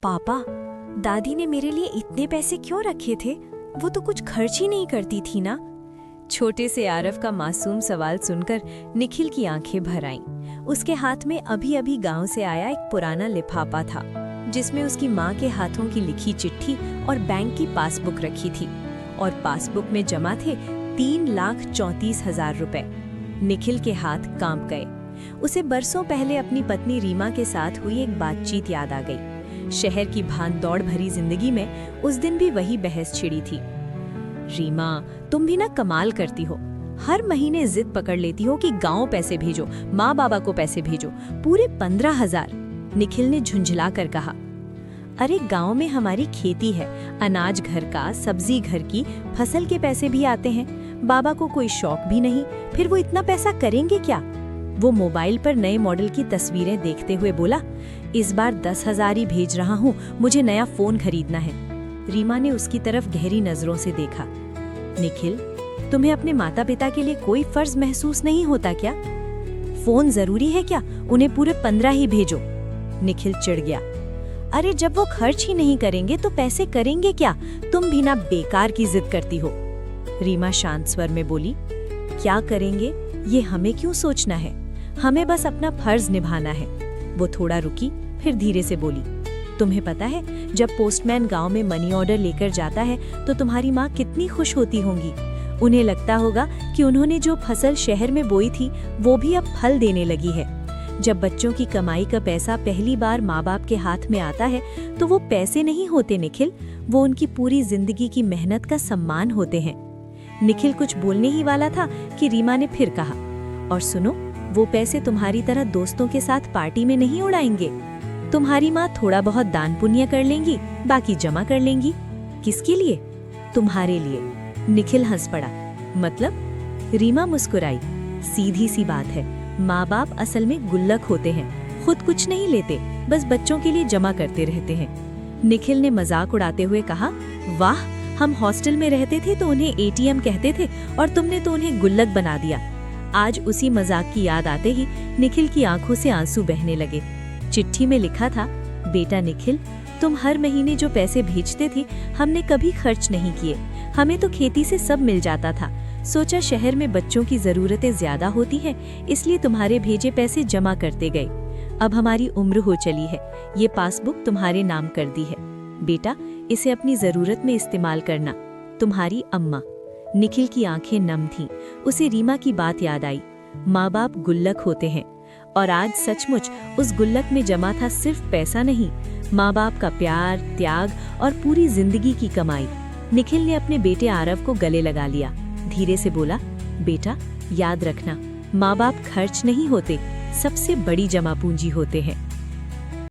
पापा, दादी ने मेरे लिए इतने पैसे क्यों रखे थे? वो तो कुछ खर्च ही नहीं करती थी ना। छोटे से आरव का मासूम सवाल सुनकर निखिल की आंखें भर आईं। उसके हाथ में अभी अभी गांव से आया एक पुराना लिफाफा था, जिसमें उसकी माँ के हाथों की लिखी चिट्ठी और बैंक की पासबुक रखी थी, और पासबुक में जमा थे 3,34,000 रुपए। निखिल के हाथ कांप गए। उसे बरसों पहले अपनी पत्नी रीमा के साथ हुई एक बातचीत याद आ गई। शहर की भाग-दौड़ भरी जिंदगी में उस दिन भी वही बहस छिड़ी थी। रीमा, तुम भी ना कमाल करती हो। हर महीने जिद पकड़ लेती हो कि गांव पैसे भेजो, माँ बाबा को पैसे भेजो, पूरे 15,000। निखिल ने झुंझला कर कहा, अरे गांव में हमारी खेती है, अनाज घर का, सब्जी घर की, फसल के पैसे भी आते हैं। बाबा को कोई शौक भी नहीं, फिर वो इतना पैसा करेंगे क्या? वो मोबाइल पर नए मॉडल की तस्वीरें देखते हुए बोला, इस बार 10,000 ही भेज रहा हूँ, मुझे नया फोन खरीदना है। रीमा ने उसकी तरफ गहरी नजरों से देखा। निखिल, तुम्हें अपने माता पिता के लिए कोई फर्ज महसूस नहीं होता क्या? फोन जरूरी है क्या? उन्हें पूरे 15 ही भेजो। निखिल चिढ़ गया। अरे जब वो खर्च ही नहीं करेंगे तो पैसे करेंगे क्या? तुम भी ना बेकार की जिद करती हो। रीमा शांत स्वर में बोली, क्या करेंगे ये हमें क्यों सोचना है? हमें बस अपना फर्ज निभाना है। वो थोड़ा रुकी, फिर धीरे से बोली, तुम्हें पता है जब पोस्टमैन गांव में मनी ऑर्डर लेकर जाता है तो तुम्हारी माँ कितनी खुश होती होंगी। उन्हें लगता होगा कि उन्होंने जो फसल शहर में बोई थी वो भी अब फल देने लगी है। जब बच्चों की कमाई का पैसा पहली बार माँ बाप के हाथ में आता है तो वो पैसे नहीं होते निखिल, वो उनकी पूरी जिंदगी की मेहनत का सम्मान होते हैं। निखिल कुछ बोलने ही वाला था कि रीमा ने फिर कहा, और सुनो, वो पैसे तुम्हारी तरह दोस्तों के साथ पार्टी में नहीं उड़ाएंगे। तुम्हारी माँ थोड़ा बहुत दान पुण्य कर लेंगी, बाकी जमा कर लेंगी। किसके लिए? तुम्हारे लिए। निखिल हंस पड़ा। मतलब? रीमा मुस्कुराई। सीधी सी बात है, माँ बाप असल में गुल्लक होते हैं, खुद कुछ नहीं लेते, बस बच्चों के लिए जमा करते रहते हैं। निखिल ने मजाक उड़ाते हुए कहा, वाह, हम हॉस्टल में रहते थे तो उन्हें एटीएम कहते थे और तुमने तो उन्हें गुल्लक बना दिया। आज उसी मजाक की याद आते ही निखिल की आंखों से आंसू बहने लगे। चिट्ठी में लिखा था, बेटा निखिल, तुम हर महीने जो पैसे भेजते थे हमने कभी खर्च नहीं किए। हमें तो खेती से सब मिल जाता था। सोचा शहर में बच्चों की जरूरतें ज्यादा होती हैं, इसलिए तुम्हारे भेजे पैसे जमा करते गए। अब हमारी उम्र हो चली है, ये पासबुक तुम्हारे नाम कर दी है। बेटा, इसे अपनी जरूरत में इस्तेमाल करना। तुम्हारी अम्मा। निखिल की आंखें नम थीं। उसे रीमा की बात याद आई। माँ बाप गुल्लक होते हैं, और आज सचमुच उस गुल्लक में जमा था सिर्फ पैसा नहीं, माँ बाप का प्यार, त्याग और पूरी जिंदगी की कमाई। निखिल ने अपने बेटे आरव को गले लगा लिया। धीरे से बोला, बेटा याद रखना, माँ बाप खर्च नहीं होते, सबसे बड़ी जमा पूंजी होते हैं।